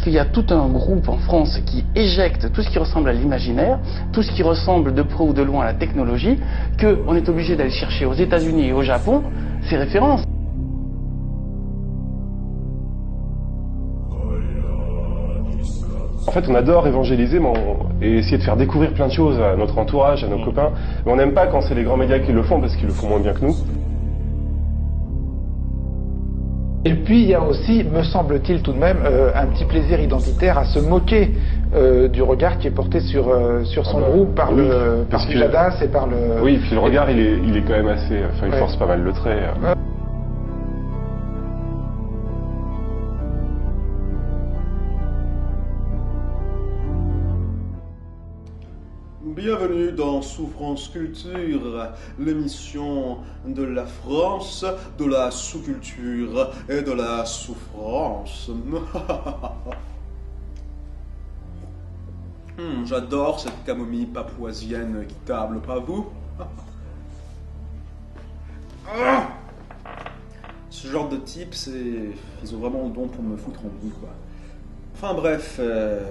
qu'il y a tout un groupe en France qui éjecte tout ce qui ressemble à l'imaginaire, tout ce qui ressemble de près ou de loin à la technologie, qu'on est obligé d'aller chercher aux États-Unis et au Japon ces références. En fait, on adore évangéliser et essayer de faire découvrir plein de choses à notre entourage, à nos copains. Mais on n'aime pas quand c'est les grands médias qui le font parce qu'ils le font moins bien que nous. Et puis il y a aussi, me semble-t-il tout de même, un petit plaisir identitaire à se moquer du regard qui est porté sur son groupe par Pujadas et par le... Oui, puis le regard il est quand même assez... Enfin, il force pas mal le trait. Bienvenue dans Souffrance Culture, l'émission de la France, de la sous-culture et de la souffrance. J'adore cette camomille papouasienne qui table, pas vous? Ce genre de type, ils ont vraiment le don pour me foutre en boule, quoi. Enfin bref,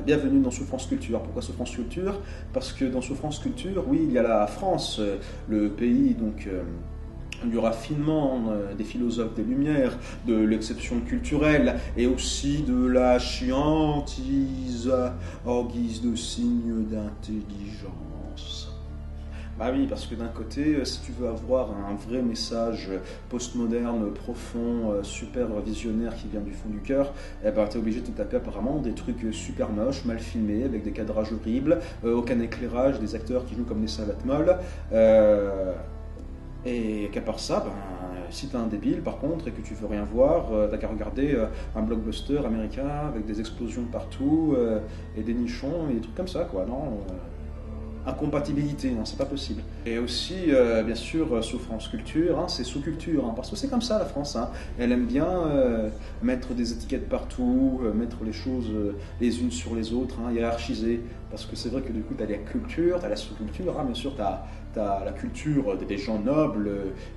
bienvenue dans Souffrance Culture. Pourquoi Souffrance Culture? Parce que dans Souffrance Culture, oui, il y a la France, le pays donc du raffinement, des philosophes des Lumières, de l'exception culturelle et aussi de la chiantise en guise de signe d'intelligence. Bah oui, parce que d'un côté, si tu veux avoir un vrai message postmoderne, profond, super visionnaire qui vient du fond du cœur, eh ben, t'es obligé de te taper apparemment des trucs super moches, mal filmés, avec des cadrages horribles, aucun éclairage, des acteurs qui jouent comme des savates molles, et qu'à part ça, ben, si t'es un débile par contre et que tu veux rien voir, t'as qu'à regarder un blockbuster américain avec des explosions partout, et des nichons et des trucs comme ça, quoi, non incompatibilité, non, c'est pas possible. Et aussi, bien sûr, Souffrance Culture, hein, c'est sous-culture, hein, parce que c'est comme ça la France, hein. Elle aime bien mettre des étiquettes partout, mettre les choses les unes sur les autres, hein, hiérarchiser, parce que c'est vrai que du coup, t'as la culture, t'as la sous-culture, hein, bien sûr, t'as la culture des gens nobles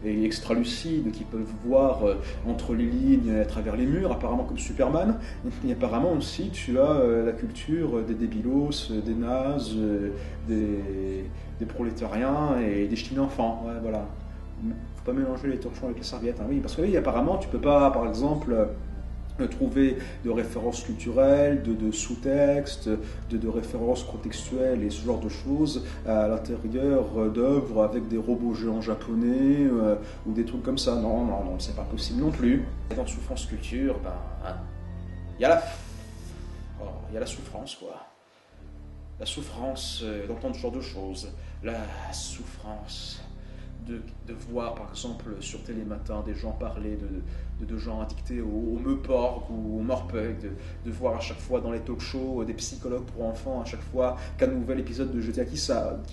et extra-lucides qui peuvent voir entre les lignes à travers les murs, apparemment comme Superman. Et apparemment aussi, tu as la culture des débilos, des nazes, des prolétariens et des ch'tis enfants. Ouais, voilà. Faut pas mélanger les torchons avec les serviettes. Hein. Oui, parce que oui, apparemment, tu peux pas, par exemple, trouver de références culturelles, de sous-textes, de références contextuelles et ce genre de choses à l'intérieur d'œuvres avec des robots géants japonais ou des trucs comme ça. Non, non, non, c'est pas possible non plus. Dans Souffrance Culture, ben, il y a la souffrance, quoi. La souffrance d'entendre ce genre de choses. La souffrance de voir, par exemple, sur Télématin, des gens parler de gens addictés au Meuporg ou au Morpeg, de voir à chaque fois dans les talk shows des psychologues pour enfants, à chaque fois qu'un nouvel épisode de GTA qui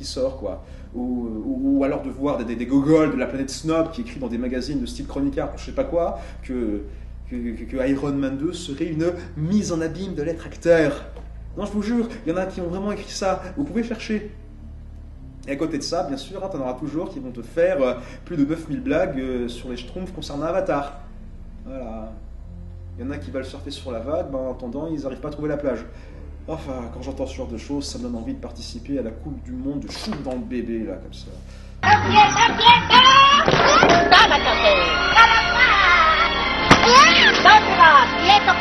sort, quoi. Ou alors de voir des gogoles de la planète Snob qui écrit dans des magazines de style chroniqueur, je sais pas quoi, que Iron Man 2 serait une mise en abîme de l'être acteur. Non, je vous jure, il y en a qui ont vraiment écrit ça. Vous pouvez chercher. Et à côté de ça, bien sûr, hein, tu en auras toujours qui vont te faire plus de 9000 blagues sur les schtroumpfs concernant Avatar. Voilà. Il y en a qui veulent surfer sur la vague, ben, en attendant, ils n'arrivent pas à trouver la plage. Enfin, quand j'entends ce genre de choses, ça me donne envie de participer à la Coupe du Monde de chou dans le bébé, là, comme ça.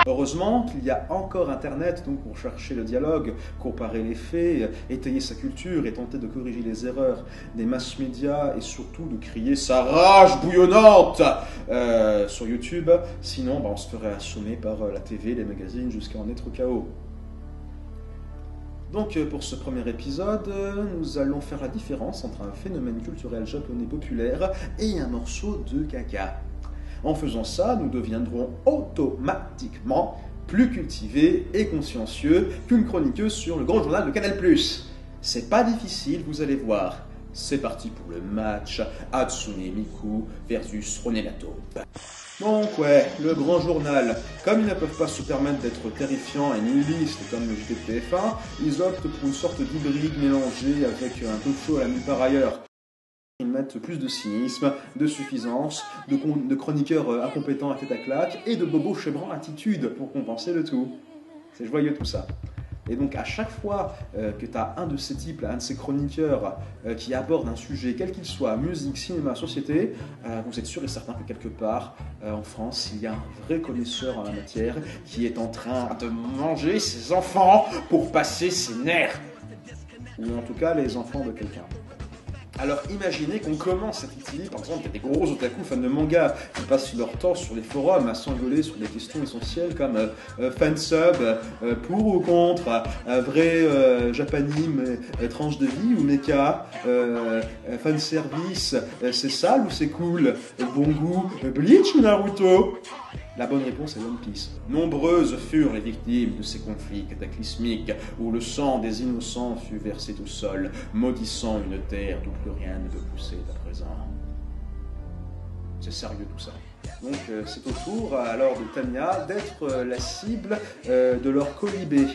Heureusement qu'il y a encore Internet donc pour chercher le dialogue, comparer les faits, étayer sa culture et tenter de corriger les erreurs des mass médias et surtout de crier sa rage bouillonnante sur YouTube. Sinon, ben, on se ferait assommer par la TV, les magazines jusqu'à en être au chaos. Donc pour ce premier épisode, nous allons faire la différence entre un phénomène culturel japonais populaire et un morceau de caca. En faisant ça, nous deviendrons automatiquement plus cultivés et consciencieux qu'une chroniqueuse sur le grand journal de Canal+. C'est pas difficile, vous allez voir. C'est parti pour le match Hatsune Miku versus Ronelato. Donc ouais, le grand journal. Comme ils ne peuvent pas se permettre d'être terrifiants et nihilistes comme le JT de TF1, ils optent pour une sorte d'hybride mélangé avec un talk show à la nulle part ailleurs. Ils mettent plus de cynisme, de suffisance, de chroniqueurs incompétents à tête à claque et de bobos chebrants attitude pour compenser le tout. C'est joyeux tout ça. Et donc à chaque fois que tu as un de ces types, un de ces chroniqueurs qui aborde un sujet, quel qu'il soit, musique, cinéma, société, vous êtes sûr et certain que quelque part en France, il y a un vrai connaisseur en la matière qui est en train de manger ses enfants pour passer ses nerfs. Ou en tout cas les enfants de quelqu'un. Alors imaginez qu'on commence cette idée, par exemple, il y a des gros otaku fans de manga qui passent leur temps sur les forums à s'engueuler sur des questions essentielles comme fansub, pour ou contre, vrai japanime, tranche de vie ou mecha, fanservice, c'est sale ou c'est cool, bon goût, Bleach ou Naruto? La bonne réponse est One Piece. Nombreuses furent les victimes de ces conflits cataclysmiques où le sang des innocents fut versé au sol, maudissant une terre d'où plus rien ne peut pousser à présent. C'est sérieux tout ça. Donc c'est au tour alors de Tania d'être la cible de leur colibé.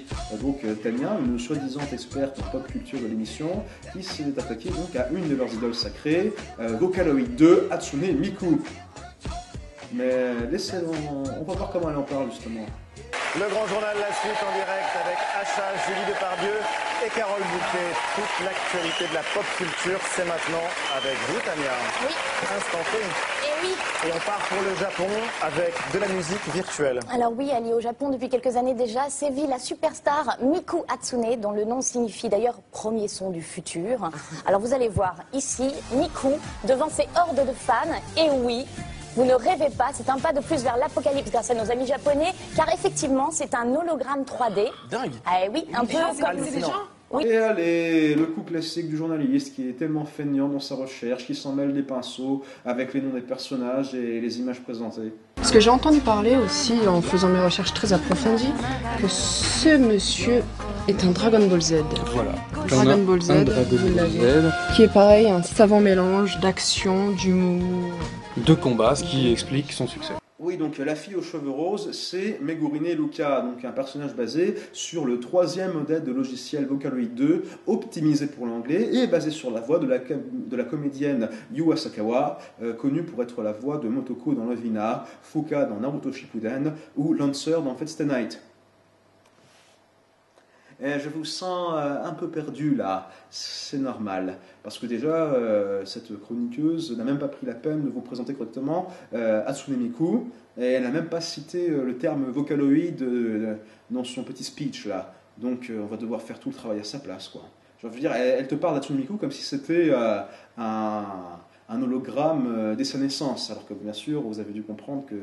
Donc Tania, une soi-disant experte en pop culture de l'émission, qui s'est attaquée donc à une de leurs idoles sacrées, Vocaloid 2, Hatsune Miku. Mais laissez-le, on va voir comment elle en parle justement. Le grand journal, la suite en direct avec Acha, Julie Depardieu et Carole Bouquet. Toute l'actualité de la pop culture, c'est maintenant avec vous, Tania. Oui. Instant T. Et oui. Et on part pour le Japon avec de la musique virtuelle. Alors oui, elle est au Japon depuis quelques années déjà. Sévit la superstar Miku Hatsune, dont le nom signifie d'ailleurs premier son du futur. Alors vous allez voir ici Miku devant ses hordes de fans. Et oui, vous ne rêvez pas, c'est un pas de plus vers l'apocalypse grâce à nos amis japonais, car effectivement, c'est un hologramme 3D. Dingue. Ah oui, un peu comme... Oui. Et allez, le coup classique du journaliste qui est tellement feignant dans sa recherche, qui s'en mêle des pinceaux avec les noms des personnages et les images présentées. Parce que j'ai entendu parler aussi, en faisant mes recherches très approfondies, que ce monsieur est un Dragon Ball Z. Voilà. Dragon Ball Z, vous l'avez, qui est pareil, un savant mélange d'action, d'humour. De combat, ce qui explique son succès. Oui, donc la fille aux cheveux roses, c'est Megurine Luka, donc un personnage basé sur le 3e modèle de logiciel Vocaloid 2, optimisé pour l'anglais et basé sur la voix de la comédienne Yu Asakawa, connue pour être la voix de Motoko dans Lovina, Fuka dans Naruto Shippuden ou Lancer dans Fate Stay Night. Et je vous sens un peu perdu là, c'est normal, parce que déjà cette chroniqueuse n'a même pas pris la peine de vous présenter correctement Hatsune Miku, et elle n'a même pas cité le terme Vocaloid dans son petit speech là, donc on va devoir faire tout le travail à sa place quoi. Je veux dire, elle te parle d'Hatsune Miku comme si c'était un hologramme dès sa naissance, alors que bien sûr vous avez dû comprendre que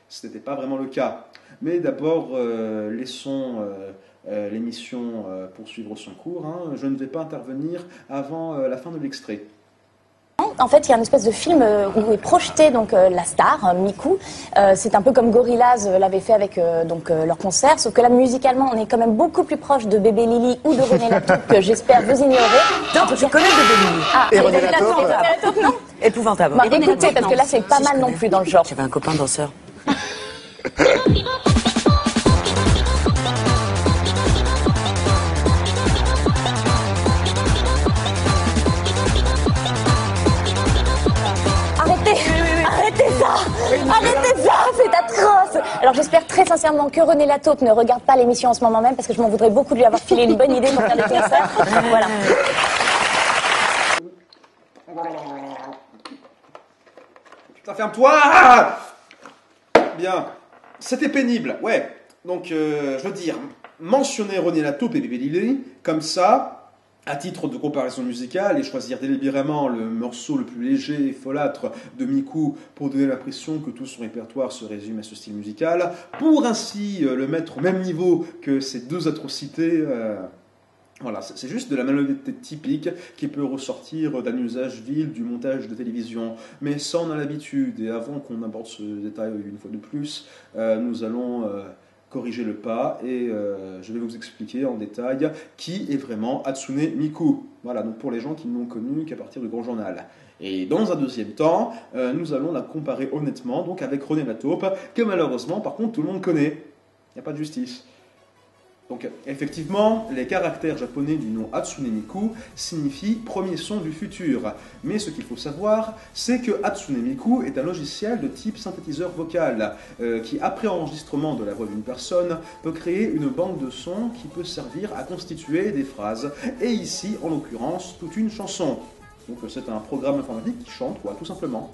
ce n'était pas vraiment le cas. Mais d'abord laissons l'émission poursuivre son cours. Hein. Je ne vais pas intervenir avant la fin de l'extrait. En fait, il y a une espèce de film où est projetée donc la star Miku. C'est un peu comme Gorillaz l'avait fait avec donc leur concert, sauf que là musicalement, on est quand même beaucoup plus proche de Bébé Lily ou de René Lataupe que j'espère vous ignorez. Donc je connais Bébé Lily. Ah, et René Lataupe, non. Épouvantable. Bah, écoutez, parce que là c'est pas mal non plus dans le genre. J'avais un copain danseur. Arrêtez ça, c'est atroce. Alors j'espère très sincèrement que René Lataupe ne regarde pas l'émission en ce moment même parce que je m'en voudrais beaucoup de lui avoir filé une bonne idée pour faire des concerts. Voilà. Putain, ferme-toi. Bien, c'était pénible, ouais. Donc, je veux dire, mentionner René Lataupe et Bébé Lily, comme ça, à titre de comparaison musicale, et choisir délibérément le morceau le plus léger et folâtre de Miku pour donner l'impression que tout son répertoire se résume à ce style musical, pour ainsi le mettre au même niveau que ces deux atrocités. Voilà, c'est juste de la malhonnêteté typique qui peut ressortir d'un usage vil du montage de télévision. Mais ça, on a l'habitude, et avant qu'on aborde ce détail une fois de plus, nous allons corriger le pas et je vais vous expliquer en détail qui est vraiment Hatsune Miku. Voilà, donc pour les gens qui ne l'ont connue qu'à partir du Grand Journal. Et dans un deuxième temps, nous allons la comparer honnêtement donc avec René Lataupe, que malheureusement, par contre, tout le monde connaît. Il n'y a pas de justice. Donc effectivement, les caractères japonais du nom Hatsune Miku signifient premier son du futur. Mais ce qu'il faut savoir, c'est que Hatsune Miku est un logiciel de type synthétiseur vocal qui, après enregistrement de la voix d'une personne, peut créer une banque de sons qui peut servir à constituer des phrases. Et ici, en l'occurrence, toute une chanson. Donc c'est un programme informatique qui chante, quoi, tout simplement.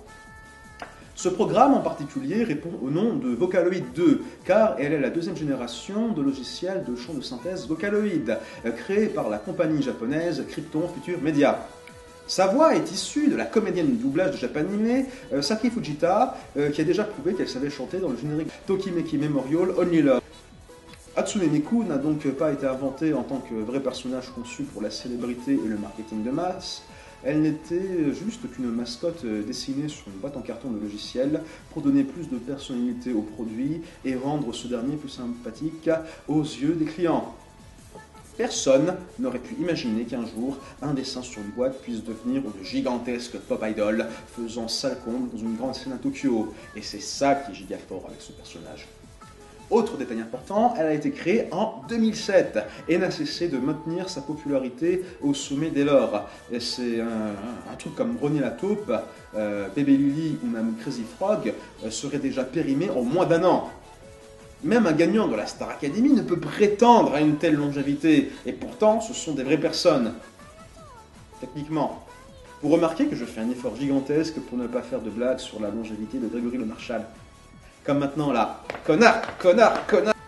Ce programme en particulier répond au nom de Vocaloid 2, car elle est la deuxième génération de logiciels de chant de synthèse Vocaloid, créé par la compagnie japonaise Krypton Future Media. Sa voix est issue de la comédienne de doublage de Japanime, Saki Fujita, qui a déjà prouvé qu'elle savait chanter dans le générique Tokimeki Memorial Only Love. Hatsune Miku n'a donc pas été inventée en tant que vrai personnage conçu pour la célébrité et le marketing de masse. Elle n'était juste qu'une mascotte dessinée sur une boîte en carton de logiciel pour donner plus de personnalité au produit et rendre ce dernier plus sympathique aux yeux des clients. Personne n'aurait pu imaginer qu'un jour, un dessin sur une boîte puisse devenir une gigantesque pop idol faisant salle comble dans une grande scène à Tokyo. Et c'est ça qui est giga fort avec ce personnage. Autre détail important, elle a été créée en 2007 et n'a cessé de maintenir sa popularité au sommet dès lors. C'est un truc comme René la taupe, Bébé Lily ou même Crazy Frog seraient déjà périmés en moins d'un an. Même un gagnant de la Star Academy ne peut prétendre à une telle longévité, et pourtant ce sont des vraies personnes. Techniquement. Vous remarquez que je fais un effort gigantesque pour ne pas faire de blagues sur la longévité de Grégory Le Marchal. Comme maintenant là, connard.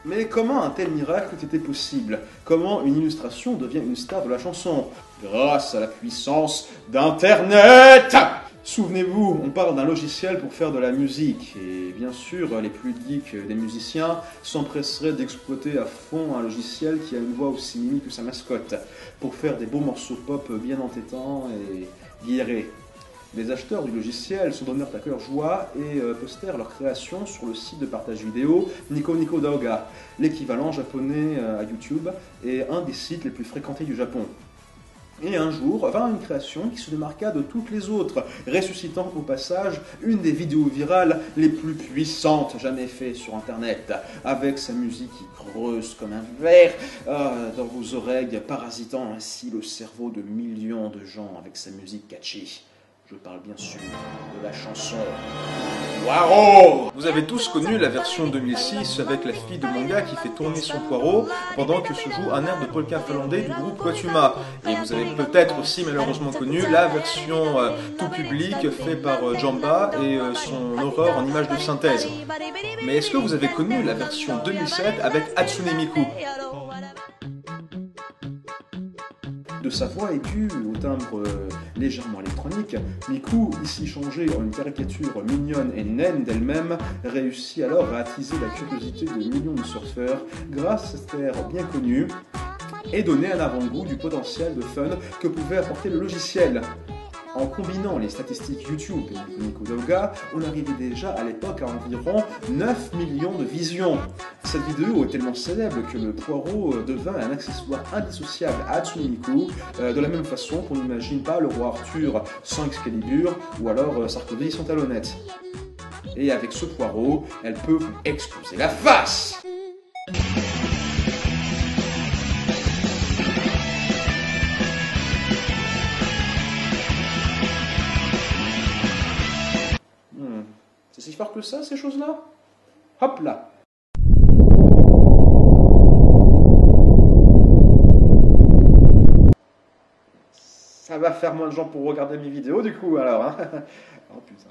Mais comment un tel miracle était possible? Comment une illustration devient une star de la chanson? Grâce à la puissance d'Internet! Souvenez-vous, on parle d'un logiciel pour faire de la musique, et bien sûr, les plus geeks des musiciens s'empresseraient d'exploiter à fond un logiciel qui a une voix aussi mimi que sa mascotte, pour faire des beaux morceaux pop bien entêtants et guillerés. Les acheteurs du logiciel se donnèrent à cœur joie et postèrent leur création sur le site de partage vidéo Nico Nico Daoga, l'équivalent japonais à YouTube et un des sites les plus fréquentés du Japon. Et un jour, vint une création qui se démarqua de toutes les autres, ressuscitant au passage une des vidéos virales les plus puissantes jamais faites sur Internet, avec sa musique qui creuse comme un ver dans vos oreilles, parasitant ainsi le cerveau de millions de gens avec sa musique catchy. Je parle bien sûr de la chanson Poirot. Vous avez tous connu la version 2006 avec la fille de manga qui fait tourner son poireau pendant que se joue un air de polka finlandais du groupe Quatuma. Et vous avez peut-être aussi malheureusement connu la version tout public faite par Jamba et son horreur en images de synthèse. Mais est-ce que vous avez connu la version 2007 avec Hatsune Miku ? De sa voix aiguë au timbre légèrement électronique, Miku, ici changée en une caricature mignonne et naine d'elle-même, réussit alors à attiser la curiosité de millions de surfeurs grâce à cet air bien connu et donner un avant-goût du potentiel de fun que pouvait apporter le logiciel. En combinant les statistiques YouTube et Nico Daoga, on arrivait déjà à l'époque à environ 9 millions de visions. Cette vidéo est tellement célèbre que le poireau devint un accessoire indissociable à Hatsune Miku, de la même façon qu'on n'imagine pas le roi Arthur sans Excalibur ou alors Sarkozy sans talonnette. Et avec ce poireau, elle peut vous exploser la face! C'est si fort que ça, ces choses-là? Hop là! Ça va faire moins de gens pour regarder mes vidéos, du coup, alors, hein. Oh putain.